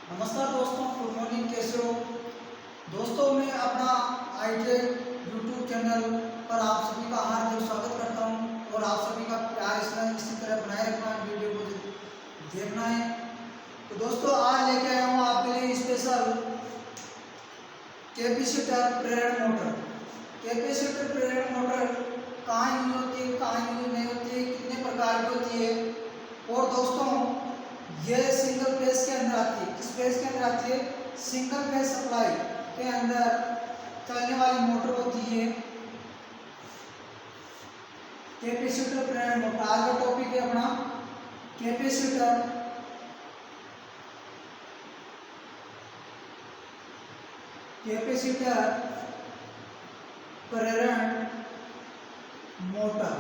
नमस्कार दोस्तों, good morning. कैसे हो दोस्तों? मैं अपना आईटी यूट्यूब चैनल पर आप सभी का हार्दिक स्वागत करता हूं और आप सभी का प्यार इसी तरह बनाए रखना है, वीडियो को देखना है। तो दोस्तों, आज लेके आया हूं आपके लिए स्पेशल कैपेसिटर प्रेरण मोटर। कैपेसिटर प्रेरण मोटर कहाँ यूज होती है, कहाँ यूज नहीं होती है, कितने प्रकार की होती है। और दोस्तों, ये सिंगल फेज के अंदर आती है। किस फेज के अंदर आती है? सिंगल फेज सप्लाई के अंदर चलने वाली मोटर होती है कैपेसिटर प्रेरण मोटर। आज का टॉपिक है अपना कैपेसिटर प्रेरण मोटर।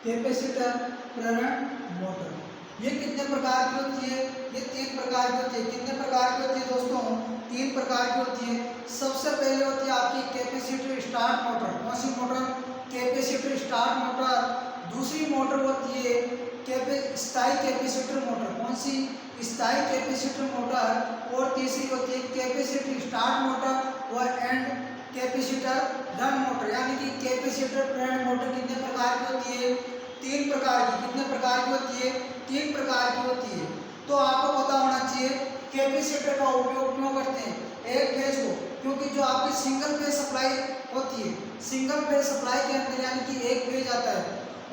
कैपेसिटर प्रेरण मोटर ये कितने प्रकार की होती है? ये 3 प्रकार की होती है। कितने प्रकार की होती है दोस्तों? 3 प्रकार की होती है। सबसे पहले होती है आपकी कैपेसिटर स्टार्ट मोटर। कौन सी मोटर? Capacitor start motor. दूसरी मोटर होती है स्थायी कैपेसिटर मोटर। कौन सी? स्थायी कैपेसिटर मोटर। और तीसरी होती है कैपेसिटर स्टार्ट मोटर और एंड कैपेसिटर रन मोटर। यानी कि कैपेसिटर प्रेरण मोटर कितने प्रकार की होती है? 3 प्रकार की। कितने प्रकार की होती है? 3 प्रकार की होती है। तो आपको पता होना चाहिए कैपेसिटर का उपयोग क्यों करते हैं? एक फेज को, क्योंकि जो आपकी सिंगल फेज सप्लाई होती है, सिंगल फेज सप्लाई के अंदर यानी कि एक फेज आता है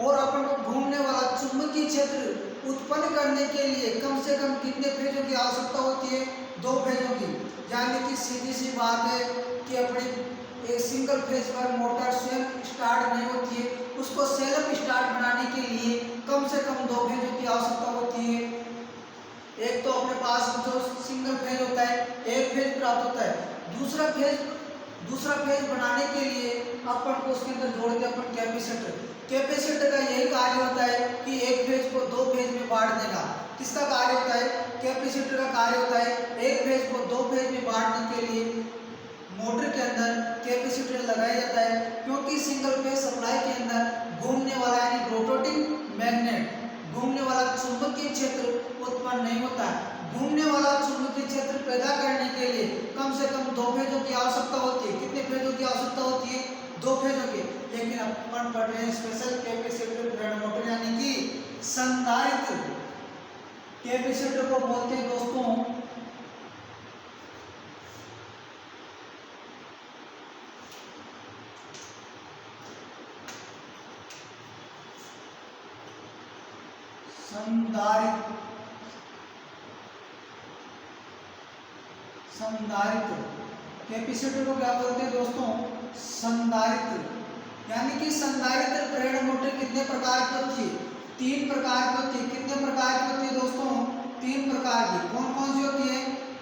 और अपन को घूमने वाला चुंबकीय क्षेत्र उत्पन्न करने के लिए कम से कम कितने फेजों की आवश्यकता होती है? 2 फेजों की। यानी कि सीधी सी बात है कि अपनी एक सिंगल फेज पर मोटर स्वयं स्टार्ट नहीं होती है, उसको सेल्फ स्टार्ट बनाने के लिए कम से कम 2 फेजों की आवश्यकता होती है। एक तो अपने पास जो सिंगल फेज होता है, एक फेज प्राप्त होता है। दूसरा फेज बनाने के लिए अपन को उसके अंदर जोड़ के अपन कैपेसिटर का यही कार्य होता है कि एक फेज को 2 फेज में बांट देना। किसका कार्य होता है? कैपेसिटर का कार्य होता है एक फेज को 2 फेज में बांटने के लिए मोटर के अंदर कैपेसिटर लगाया जाता है। क्योंकि सिंगल फेज सप्लाई के अंदर घूमने वाला यानी रोटेटिंग मैग्नेट, घूमने वाला चुंबकीय क्षेत्र उत्पन्न नहीं होता है। घूमने वाला चुंबकीय क्षेत्र पैदा करने के लिए कम से कम 2 फेजों की आवश्यकता होती है। कितने फेजों की आवश्यकता होती है? 2 फेजों की। लेकिन अपन पढ़ रहे हैं स्पेशल कैपेसिटर प्रेरण मोटर यानी कि संधारित्र। कैपेसिटर को बोलते हैं दोस्तों संधारित्र। कैपेसिटर को क्या बोलते हैं दोस्तों? संधारित्र। यानी कि संधारित्र प्रेरण मोटर कितने प्रकार की होती है? 3 प्रकार की होती है। कितने प्रकार की होती है दोस्तों? 3 प्रकार की। कौन कौन सी होती है?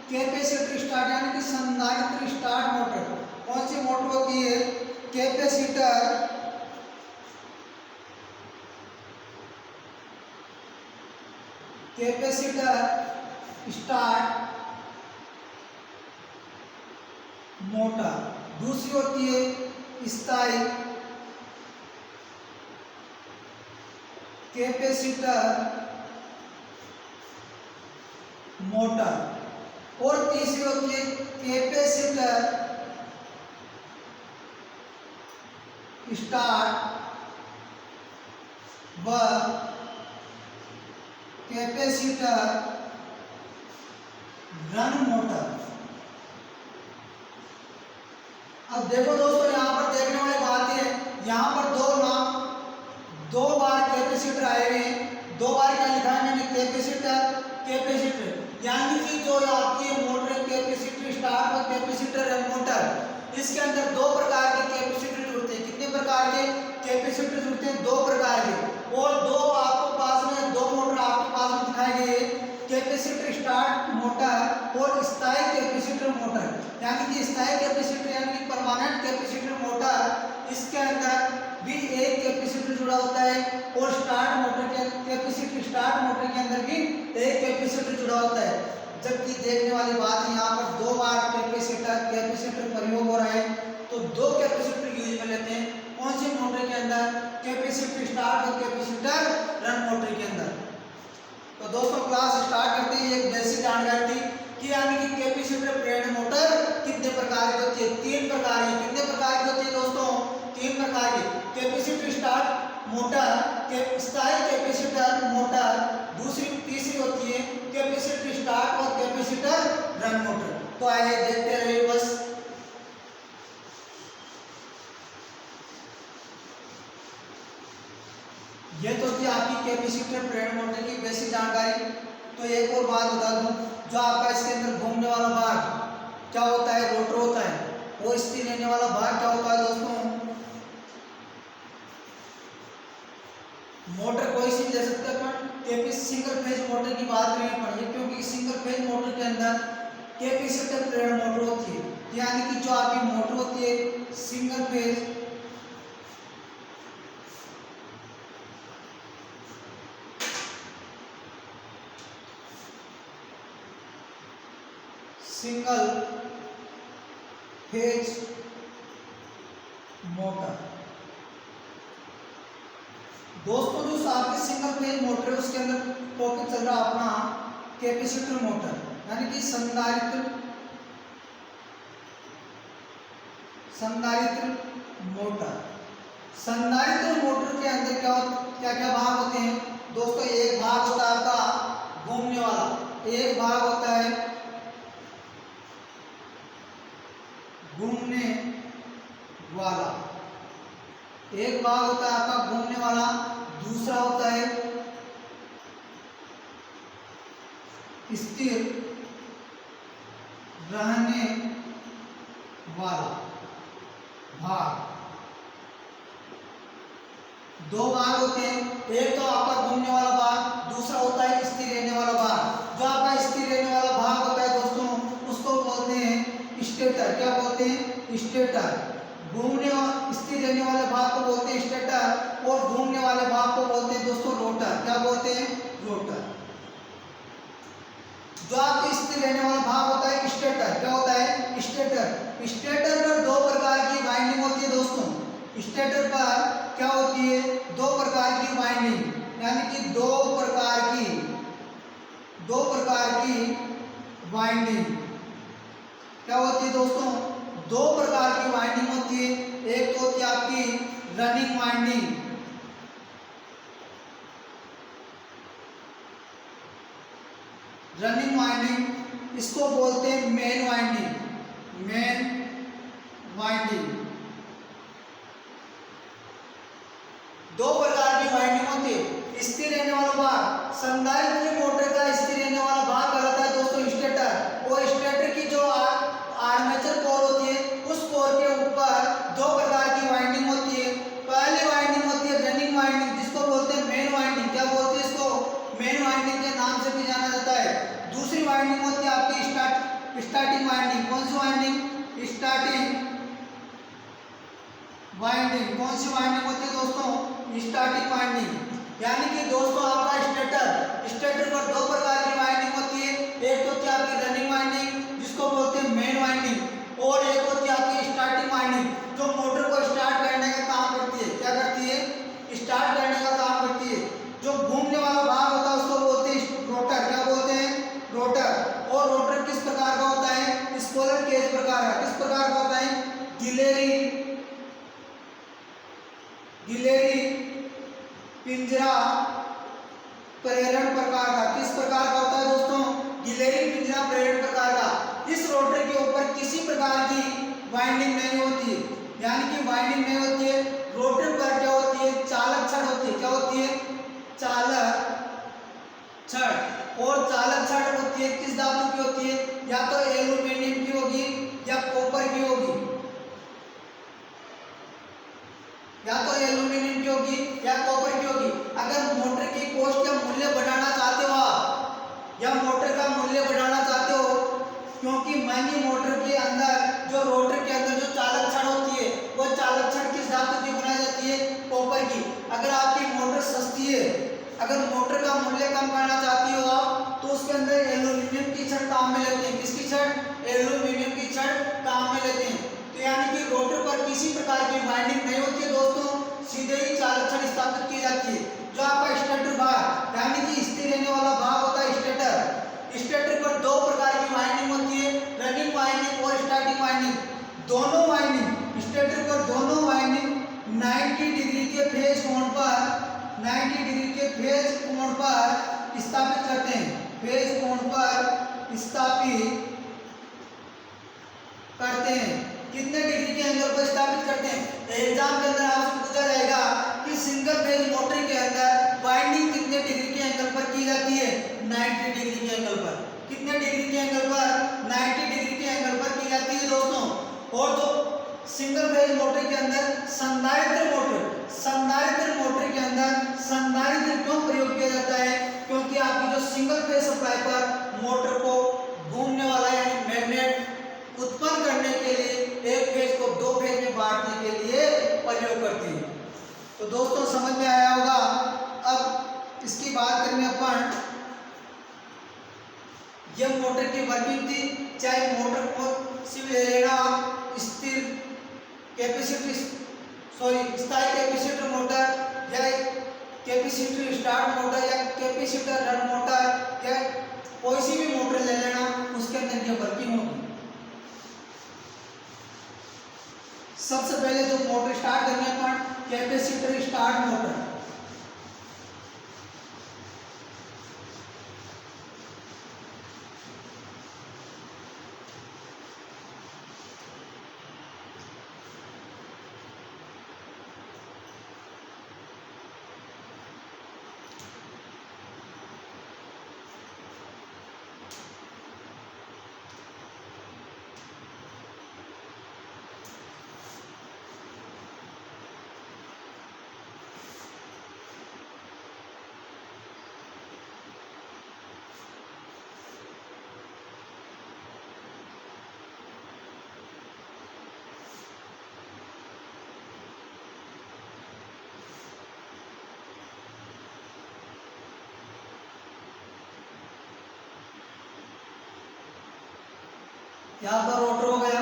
कैपेसिटर स्टार्ट यानी कि संधारित्र स्टार्ट मोटर। कौन सी मोटर होती है? Capacitor start motor. दूसरी होती है स्थायी कैपेसिटर मोटर। और तीसरी होती है कैपेसिटर स्टार्ट व कैपेसिटर रन मोटर। अब देखो दोस्तों, यहाँ पर देखने वाली बात है, यहाँ पर 2 नाम 2 बार कैपेसिटर आए हुए हैं। 2 बार क्या लिखा है मैंने? कैपेसिटर। यानी कि जो आपकी मोटर कैपेसिटर स्टार्ट और कैपेसिटर रन मोटर, इसके अंदर 2 प्रकार के कैपेसिटर जुड़ते हैं। कितने प्रकार के कैपेसिटर जुड़ते हैं? 2 प्रकार के। और 2 आपके पास में 2 मोटर आपके पास में दिखाई गई है, कैपेसिटर स्टार्ट मोटर और स्थायी कैपेसिटर मोटर। यानी कि स्थायी कैपेसिटर यानी कि परमानेंट कैपेसिटर मोटर, इसके अंदर भी एक कैपेसिटर जुड़ा होता है और कैपेसिटर स्टार्ट मोटर के अंदर भी एक कैपेसिटर जुड़ा होता है। जबकि देखने वाली बात है, यहाँ पर 2 बार कैपेसिटर प्रयोग हो रहा है, तो 2 कैपेसिटर यूज में लेते हैं। कौन सी मोटर के अंदर? कैपेसिटर स्टार्ट और कैपेसिटर रन मोटर के अंदर। तो दोस्तों, क्लास स्टार्ट करते हैं एक बेसिक कैपेसिटर प्रेरण मोटर कितने प्रकार की होती है? 3 प्रकार की। कितने प्रकार की होती है दोस्तों? 3 प्रकार की। कैपेसिटर स्टार्ट मोटर, स्थायी कैपेसिटर मोटर, तीसरी होती है कैपेसिटर स्टार्ट और कैपेसिटर रन मोटर। तो आइए देखते रहिए बस। ये तो थी आपकी कैपेसिटर प्रेरण मोटर की बेसिक जानकारी। तो एक और बात बता दूं, जो आपका इसके अंदर घूमने वाला भाग क्या होता है? रोटर होता है। और स्थिर रहने वाला भाग क्या होता है दोस्तों? मोटर कोई सी ले सकते हैं अपन। सिंगल फेज मोटर की बात नहीं पड़ी, क्योंकि सिंगल फेज मोटर के अंदर कैपेसिटर प्रेरण मोटर होती है, यानी कि जो आपकी मोटर होती है सिंगल फेज मोटर। दोस्तों जो आपकी सिंगल फेज मोटर है उसके अंदर टॉपिक चल रहा अपना कैपेसिटर मोटर, यानी कि संधारित्र मोटर। संधारित्र मोटर के अंदर क्या क्या भाग होते हैं दोस्तों? एक भाग होता है आपका घूमने वाला, एक भाग होता है घूमने वाला, एक भाग होता है आपका घूमने वाला, दूसरा होता है स्थिर रहने वाला भाग। दो भाग होते हैं, एक तो आपका घूमने वाला भाग, दूसरा होता है स्थिर रहने वाला भाग। जो आपका स्थिर रहने वाला भाग होता है दोस्तों उसको बोलते हैं स्टेटर। क्या बोलते हैं? स्टेटर। घूमने और स्थिर रहने वाले भाग को बोलते हैं स्टेटर, और घूमने वाले भाग को बोलते हैं दोस्तों रोटर। क्या बोलते हैं? रोटर। जो आपके स्थिर रहने वाला भाग होता है स्टेटर। क्या होता है? स्टेटर। स्टेटर पर दो प्रकार की वाइंडिंग होती है दोस्तों। स्टेटर पर क्या होती है? दो प्रकार की वाइंडिंग, यानी कि दो प्रकार की वाइंडिंग क्या होती है दोस्तों? दो प्रकार की वाइंडिंग होती है। एक तो होती है आपकी रनिंग वाइंडिंग, इसको बोलते हैं मेन वाइंडिंग। दो प्रकार की वाइंडिंग होती है। स्थिर रहने वाला भाग, संधारित्र मोटर का स्थिर रहने वाला भाग कहलाता है दोस्तों स्टेटर, और स्टेटर की जो आर्मेचर कोर होती है उस कोर के ऊपर दो प्रकार की वाइंडिंग होती है। पहली वाइंडिंग होती है रनिंग वाइंडिंग, जिसको बोलते हैं मेन वाइंडिंग। क्या बोलते हैं इसको? मेन वाइंडिंग के नाम से भी जाना जाता है। दूसरी वाइंडिंग होती है आपकी स्टार्टिंग वाइंडिंग। कौन सी वाइंडिंग? Starting winding. कौन सी वाइंडिंग होती है दोस्तों? Starting winding. यानी कि दोस्तों आपका स्टेटर पर दो प्रकार की वाइंडिंग होती है। एक होती है आपकी रनिंग वाइंडिंग जिसको बोलते हैं मेन वाइंडिंग, और एक होती है आपकी स्टार्टिंग वाइंडिंग जो मोटर को स्टार्ट करने का काम करती है। क्या करती है? स्टार्ट करने का काम करती है। जो घूमने वाला भाग होता है उसको बोलते हैं रोटर। क्या बोलते हैं? रोटर। और रोटर किस प्रकार का होता है? स्क्विरल केज प्रकार का। किस प्रकार का होता है? गिलेरी पिंजरा प्रेरण प्रकार का। किस प्रकार का होता है दोस्तों? गिलेरी पिंजरा प्रेरण प्रकार का। इस रोटर के ऊपर किसी प्रकार की वाइंडिंग नहीं होती है, यानी कि वाइंडिंग नहीं होती है। रोटर पर क्या होती है? चालक छड़ होती है। क्या होती है? चालक छड़। और चालक छड़ होती है किस धातु की होती है? या तो एल्यूमीनियम की होगी या कॉपर की होगी, या तो एल्यूमीनियम की होगी या कॉपर की होगी। अगर मोटर की कॉस्ट या मूल्य बढ़ाना चाहते हो आप, या मोटर का मूल्य बढ़ाना चाहते हो, क्योंकि महंगी मोटर के अंदर जो रोटर के अंदर जो चालक छड़ होती है वो चालक छड़ किस धातु की बनाई जाती है? कॉपर की। अगर आपकी मोटर सस्ती है, अगर मोटर का मूल्य कम करना चाहती हो आप, तो उसके अंदर एल्यूमीनियम की छड़ काम में लेते हैं। किसकी छड़? एल्यूमीनियम की छड़ काम में लेते हैं। तो यानी कि रोटर पर किसी प्रकार की वाइंडिंग नहीं होती है दोस्तों, सीधे ही चालक छड़ स्थापित की जाती है। जो आपका स्टेटर भाग यानी कि स्थिर रहने वाला भाग होता है स्टेटर। स्टेटर पर दो प्रकार की वाइंडिंग होती है, रनिंग दोनों वाइंडिंग, स्टेटर पर दोनों वाइंडिंग 90 डिग्री के फेज कोण पर, 90 डिग्री के फेज कोण पर स्थापित करते हैं, फेज कोण पर स्थापित करते हैं। कितने डिग्री के एंगल पर स्थापित करते हैं? एग्जाम के अंदर आपसे पूछा जाएगा कि सिंगल फेज मोटर के अंदर वाइंडिंग कितने डिग्री के एंगल पर की जाती है? 90 डिग्री के एंगल पर। कितने डिग्री के एंगल पर? 90 डिग्री के एंगल पर की जाती है दोस्तों। और जो सिंगल फेज मोटर के अंदर संधारित्र मोटर, संधारित्र मोटर के अंदर संधारित्र क्यों प्रयोग किया जाता है? क्योंकि आपकी जो सिंगल फेज सप्लाई पर मोटर को घूमने वाला यानी मैग्नेट उत्पन्न करने के लिए एक फेज को दो फेज में बांटने के लिए प्रयोग करती है। तो दोस्तों समझ में आया होगा। अब इसकी बात करेंगे अपन, यह मोटर की वर्किंग थी, चाहे मोटर को स्थिर कैपेसिटी स्थायी कैपेसिटर मोटर या कैपेसिटर स्टार्ट मोटर या कैपेसिटर रन मोटर या कोई सी भी मोटर ले लेना, उसके अंदर यह वर्किंग होगी। सबसे पहले जो मोटर स्टार्ट करनी है अपन, कैपेसिटर स्टार्ट मोटर। यहां पर रोटर हो गया,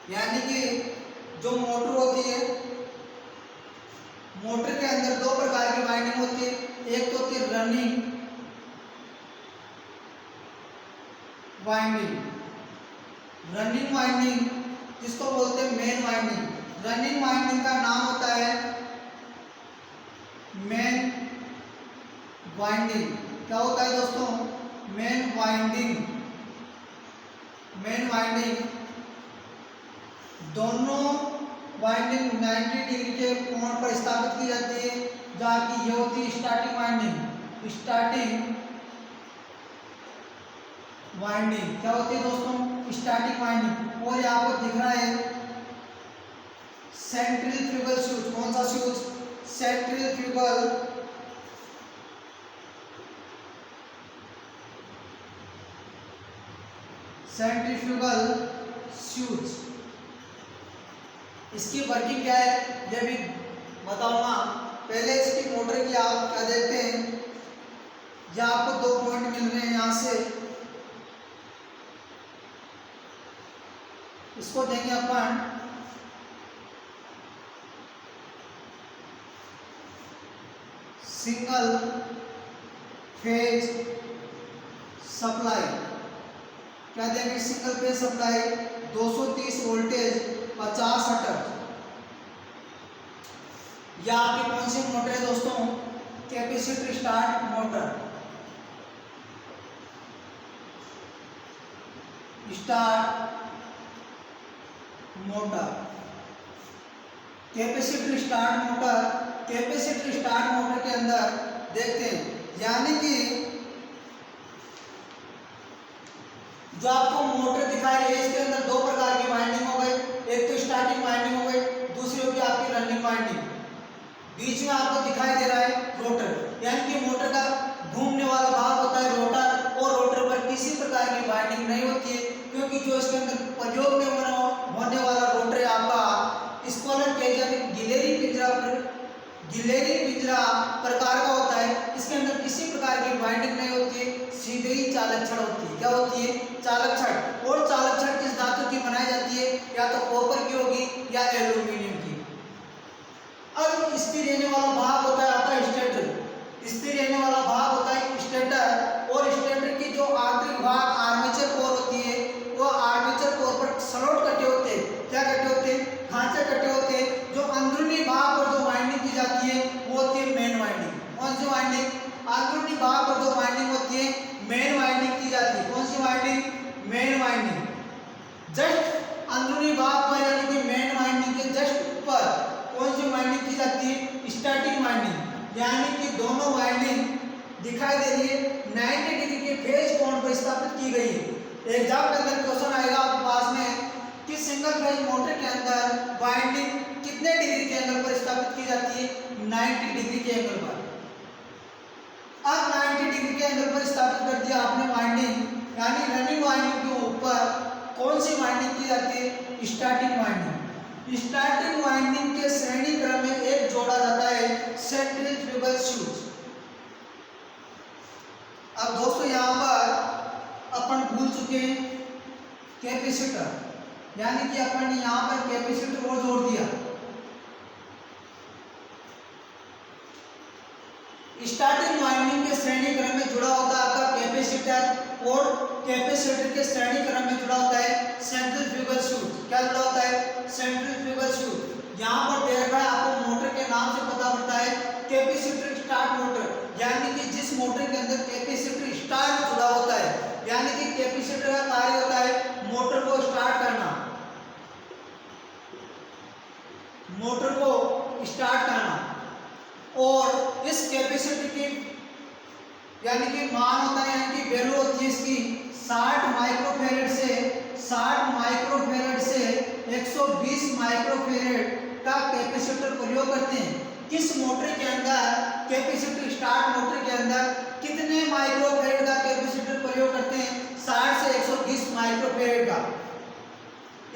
यानी कि जो मोटर होती है, मोटर के अंदर दो प्रकार की वाइंडिंग होती है। एक तो होती है रनिंग वाइंडिंग, रनिंग वाइंडिंग जिसको बोलते हैं मेन वाइंडिंग। रनिंग वाइंडिंग का नाम होता है मेन वाइंडिंग। क्या होता है दोस्तों? Main winding. मेन वाइंडिंग दोनों वाइंडिंग 90 डिग्री के कोण पर स्थापित की जाती है, जहाँ की ये होती है स्टार्टिंग वाइंडिंग। स्टार्टिंग वाइंडिंग क्या होती है दोस्तों? Starting winding. और यहाँ पर दिख रहा है सेंट्रीफ्यूगल स्विच। कौन सा स्विच? Centrifugal centrifugal switch. इसकी वर्किंग क्या है ये भी बताऊंगा। पहले इसकी मोटर की आप क्या देखते हैं, यहाँ आपको दो पॉइंट मिल रहे हैं। यहाँ से इसको देंगे अपन सिंगल फेज सप्लाई। क्या देंगे? Single phase supply 230 voltage 50 hertz. या आपकी कौन सी मोटर है दोस्तों? Capacitor start motor. Start motor, capacitor start motor. Capacitor start motor के अंदर देखते हैं, यानी कि जो आपको मोटर दिखाई है इसके अंदर दो प्रकार की वाइंडिंग हो गई। एक तो स्टार्टिंग वाइंडिंग हो गई, दूसरी होगी आपकी रनिंग वाइंडिंग। बीच में आपको दिखाई दे रहा है रोटर, यानी कि मोटर का घूमने वाला भाग होता है रोटर, और रोटर पर किसी प्रकार की वाइंडिंग नहीं होती है, क्योंकि जो इसके अंदर प्रयोग में होने वाला रोटर है आपका स्क्वालन केज यानी गिलेरी पिंजरा प्रकार का होता है। इसके अंदर किसी प्रकार प्रकार की वाइंडिंग नहीं होती है, सीधे ही चालक छड़ होती है। क्या होती है? चालक छड़। और चालक छड़ किस धातु की बनाई जाती है? या तो कॉपर की होगी या एल्यूमिनियम की। अब स्थिर रहने वाला भाग होता है आपका स्टेटर। स्थिर रहने वाला भाग होता है स्टेटर। और स्टेटर की जो आंतरिक भाग आर्मेचर कोर होती है, वो आर्मेचर कोर पर स्लॉट कटे होते हैं। क्या कटे होते हैं? खांचे कटे होते हैं। जो अंदरूनी भाग पर जो वाइंडिंग की जाती है वो होती है मेन वाइंडिंग। कौन सी वाइंडिंग? अंदरूनी भाग पर जो वाइंडिंग होती है मेन वाइंडिंग की जाती है। कौन C winding? Main winding. Just अंदरूनी भाग पर यानी कि मेन वाइंडिंग के जस्ट ऊपर कौन सी वाइंडिंग की जाती है? Starting winding. यानी कि दोनों वाइंडिंग दिखाई दे रही है 90 डिग्री के फेज कोण पर स्थापित की गई है। एग्जाम के अंदर क्वेश्चन आएगा आपके पास में कि सिंगल फेज मोटर के अंदर वाइंडिंग कितने डिग्री के एंगल पर स्थापित की जाती है? 90 डिग्री के एंगल पर। अब 90 डिग्री के एंगल पर स्थापित कर दिया आपने वाइंडिंग, यानी रनिंग वाइंडिंग के ऊपर कौन सी वाइंडिंग की जाती है? Starting winding. स्टार्टिंग वाइंडिंग के श्रेणी क्रम में एक जोड़ा जाता है सेंट्रीफ्यूगल स्विच। अब दोस्तों यहाँ पर अपन भूल चुके हैं कैपेसिटर, यानी कि अपन ने यहाँ पर कैपेसिटर को जोड़ दिया। स्टार्टिंग वाइंडिंग के श्रेणी क्रम में जुड़ा होता है आपका कैपेसिटर और कैपेसिटर के श्रेणी क्रम में जुड़ा होता है सेंट्रीफ्यूगल स्विच। क्या जुड़ा होता है? Centrifugal switch. यहाँ पर दे रखा है आपको मोटर के नाम से पता पड़ता है कैपेसिटर स्टार्ट मोटर, यानी कि जिस मोटर के अंदर कैपेसिटर स्टार्ट जुड़ा होता है, यानी कि कैपेसिटर का कार्य होता है मोटर को स्टार्ट करना, मोटर को स्टार्ट करना। और इस कैपेसिटर की यानी कि मान होता है, यानी कि वैल्यू होती है इसकी 60 माइक्रोफैरड से 120 माइक्रोफैरड का कैपेसिटर प्रयोग करते हैं। किस मोटर के अंदर? कैपेसिटर स्टार्ट मोटर के अंदर कितने माइक्रोफैरड का कैपेसिटर प्रयोग करते हैं? 60 से 120 माइक्रोफैरड का।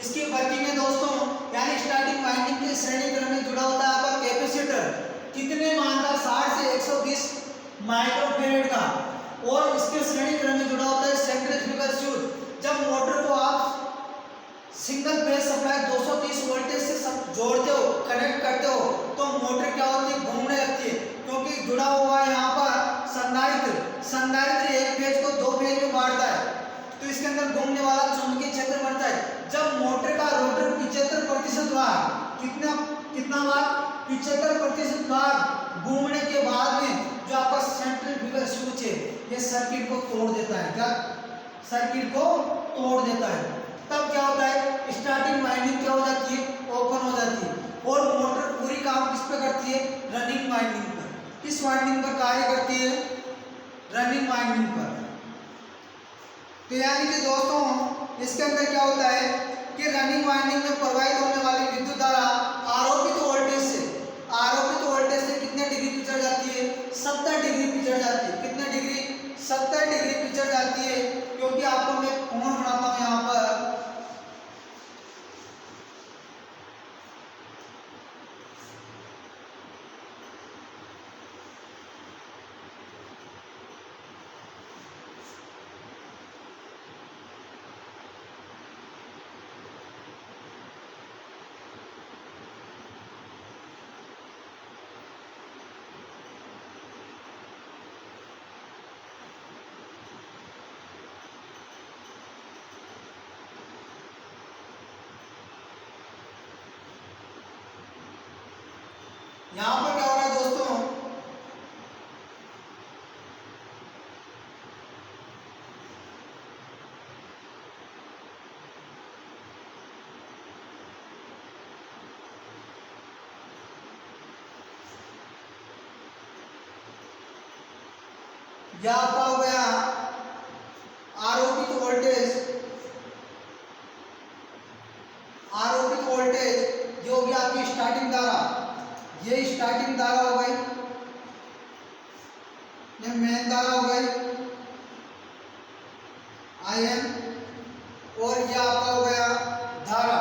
इसकी वर्किंग है दोस्तों, यानी स्टार्टिंग वाइंडिंग के श्रेणी क्रम में जुड़ा होता है आपका कैपेसिटर कितने मान का? 60 से 120 माइक्रोफैरड का। और इसके श्रेणी क्रम में जुड़ा होता है सेंट्रीफ्यूगल स्विच। जब मोटर को आप सिंगल फेज सप्लाई 230 वोल्टेज से सब जोड़ते हो, कनेक्ट करते हो, तो मोटर क्या होती है? घूमने लगती है, क्योंकि जुड़ा हुआ है यहाँ पर संधारित्र एक फेज को दो फेज में बांटता है, तो इसके अंदर घूमने वाला चुंबकीय क्षेत्र बढ़ता है। जब मोटर का रोटर 75% भाग कितना भाग? 75% भाग घूमने के बाद में जो आपका सेंट्रीफ्यूगल स्विच है ये सर्किट को तोड़ देता है। क्या? सर्किट को तोड़ देता है। तब क्या होता है? स्टार्टिंग वाइंडिंग क्या हो जाती है? ओपन हो जाती है। और मोटर पूरी काम किस पे करती है? रनिंग वाइंडिंग पर। किस वाइंडिंग पर कार्य करती है? रनिंग वाइंडिंग पर। तो यानी कि दोस्तों इसके अंदर क्या होता है कि रनिंग वाइंडिंग में प्रवाहित होने वाली विद्युत धारा आरोपित वोल्टेज से कितने डिग्री पे चढ़ जाती है? 70 डिग्री पे चढ़ जाती है। कितने डिग्री? 70 डिग्री पे चढ़ जाती है। क्योंकि आपको मैं कोण बनाता हूं यहाँ पर, यहाँ पर क्या हो रहा है दोस्तों? यह आपका हो गया आरोपित वोल्टेज जो होगी आपकी स्टार्टिंग धारा। ये स्टार्टिंग धारा हो गई, ये मेन धारा हो गई IM, और ये आपका हो गया धारा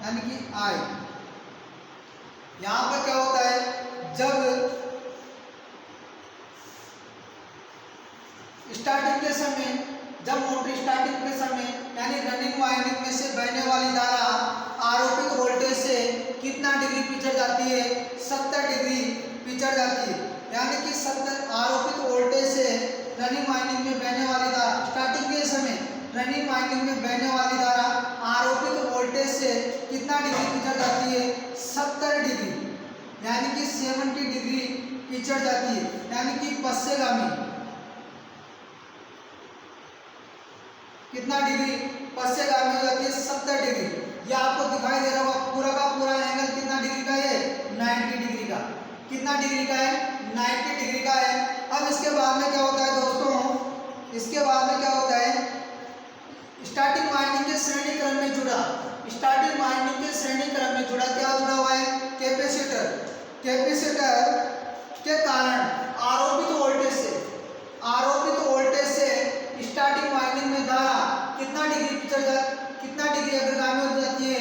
यानी कि I। यहां पर क्या होता है? जब स्टार्टिंग के समय, जब मोटर स्टार्टिंग के समय यानी रनिंग वाइंडिंग में से बहने वाली धारा आरोपित वोल्टेज से कितना डिग्री पिछड़ जाती है? 70 डिग्री पिछड़ जाती है। यानी कि 70 आरोपित वोल्टेज से रनिंग वाइंडिंग में बहने वाली धारा स्टार्टिंग के समय रनिंग वाइंडिंग में बहने वाली धारा आरोपित वोल्टेज से कितना डिग्री पिछड़ जाती है? 70 डिग्री, यानी कि 70 डिग्री पिछड़ जाती है, यानी कि पश्चिमगामी। कितना डिग्री? पश्चिमगामी हो जाती है 70 डिग्री। ये आपको दिखाई दे रहा होगा पूरा का पूरा एंगल कितना डिग्री का है? 90 डिग्री का। कितना डिग्री का है? 90 डिग्री का है। अब इसके बाद में क्या होता है दोस्तों? इसके बाद में क्या होता है? स्टार्टिंग वाइंडिंग के श्रेणी क्रम में जुड़ा, स्टार्टिंग वाइंडिंग के श्रेणी क्रम में जुड़ा क्या जुड़ा हुआ है? कैपेसिटर। कैपेसिटर के कारण आरोपित वोल्टेज से स्टार्टिंग वाइंडिंग में धारा कितना डिग्री कितना डिग्री अग्रगामी हो जाती है?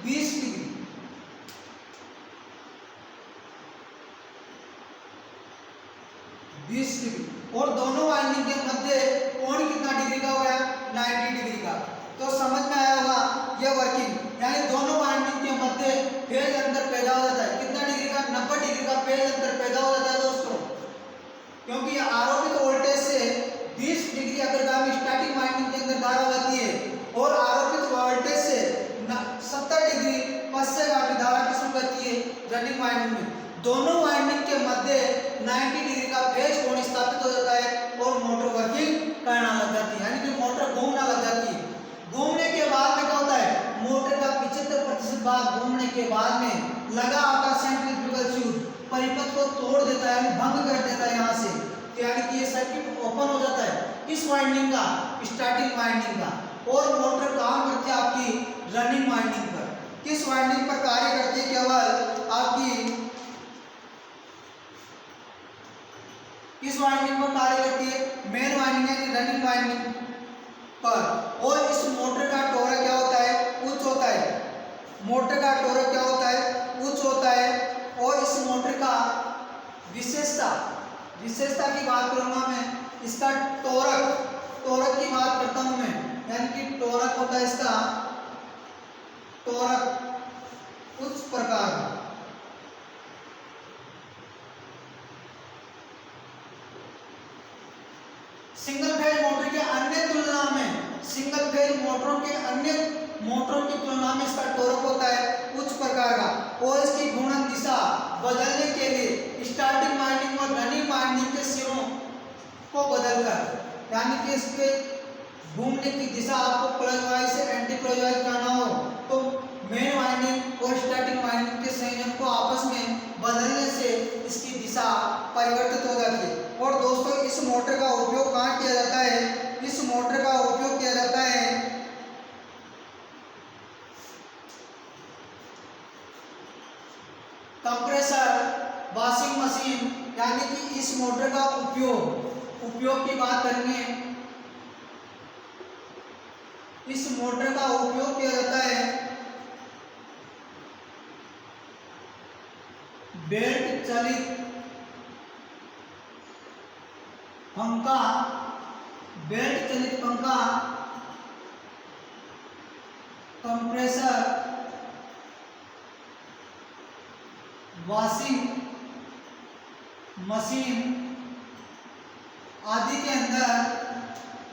20 डिग्री। 20 डिग्री। और दोनों वाइंडिंग के मध्य कोण कितना डिग्री का हो गया? 90 डिग्री का। तो समझ में आया होगा ये वर्किंग, यानी दोनों वाइंडिंग के मध्य फेज अंतर पैदा हो जाता है। कितना डिग्री का? 90 डिग्री का फेज अंतर पैदा हो जाता है दोस्तों, क्योंकि आरोपित वोल्टेज से 20 डिग्री अग्रगामी स्टार्टिंग वाइंडिंग के अंदर धारा होती है और आरोपित वोल्टेज से 70 डिग्री पश्चिमगामी धारा किसमें बहती है? रनिंग वाइंडिंग में। दोनों वाइंडिंग के मध्य 90 डिग्री का फेज कोण स्थापित हो जाता है और मोटर वर्किंग करना लग जाती है, यानी कि मोटर घूमना लग जाती है। घूमने के बाद में क्या होता है? मोटर का 75% भाग घूमने के बाद में लगा आपका सेंट्रीफ्यूगल फ्लूइड परिपथ को तोड़ देता है, भंग कर देता है यहाँ से। तो यानी कि ये सर्किट ओपन हो जाता है किस वाइंडिंग का? स्टार्टिंग वाइंडिंग का। और मोटर काम करती है आपकी रनिंग वाइंडिंग पर। किस वाइंडिंग पर कार्य करती है? केवल आपकी किस वाइंडिंग पर कार्य करती है? मेन वाइंडिंग यानी रनिंग वाइंडिंग पर। और इस मोटर का टॉर्क क्या होता है? उच्च होता है। मोटर का टॉर्क क्या होता है? उच्च होता है। और इस मोटर का विशेषता की बात करूंगा मैं, इसका टॉर्क की बात करता हूं मैं, यानी कि टॉर्क होता है इसका टॉर्क उच्च प्रकार का। सिंगल फेज मोटर के अन्य तुलना में, सिंगल फेज मोटरों के अन्य मोटरों की तुलना में इसका टॉर्क होता है उच्च प्रकार का। और इसकी घूर्णन दिशा बदलने के लिए स्टार्टिंग वाइंडिंग और रनिंग वाइंडिंग के सिरों को बदलकर, यानी कि इसके घूमने की दिशा आपको क्लॉकवाइज से एंटी क्लॉकवाइज करना हो तो मेन वाइंडिंग और स्टार्टिंग वाइंडिंग के संयोजन को आपस में बदलने से इसकी दिशा परिवर्तित हो जाती है। और दोस्तों इस मोटर का उपयोग कहाँ किया जाता है? इस मोटर का उपयोग किया जाता है कंप्रेसर, वॉशिंग मशीन, यानी कि इस मोटर का उपयोग की बात करेंगे। इस मोटर का उपयोग किया जाता है बेल्ट चालित पंखा, बेल्ट चालित पंखा, कंप्रेसर, वॉशिंग मशीन आदि के अंदर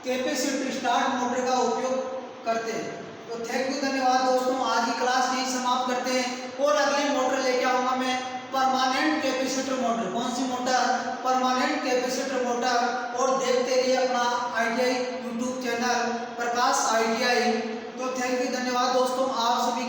कैपेसिटर स्टार्ट मोटर का उपयोग करते हैं। तो थैंक यू, धन्यवाद दोस्तों। आज की क्लास यही समाप्त करते हैं और अगली मोटर लेके आऊंगा मैं परमानेंट कैपेसिटर मोटर। कौन सी मोटर? Permanent capacitor motor. और देखते रहिए अपना ITI यूट्यूब चैनल प्रकाश ITI। तो थैंक यू, धन्यवाद दोस्तों। आप सभी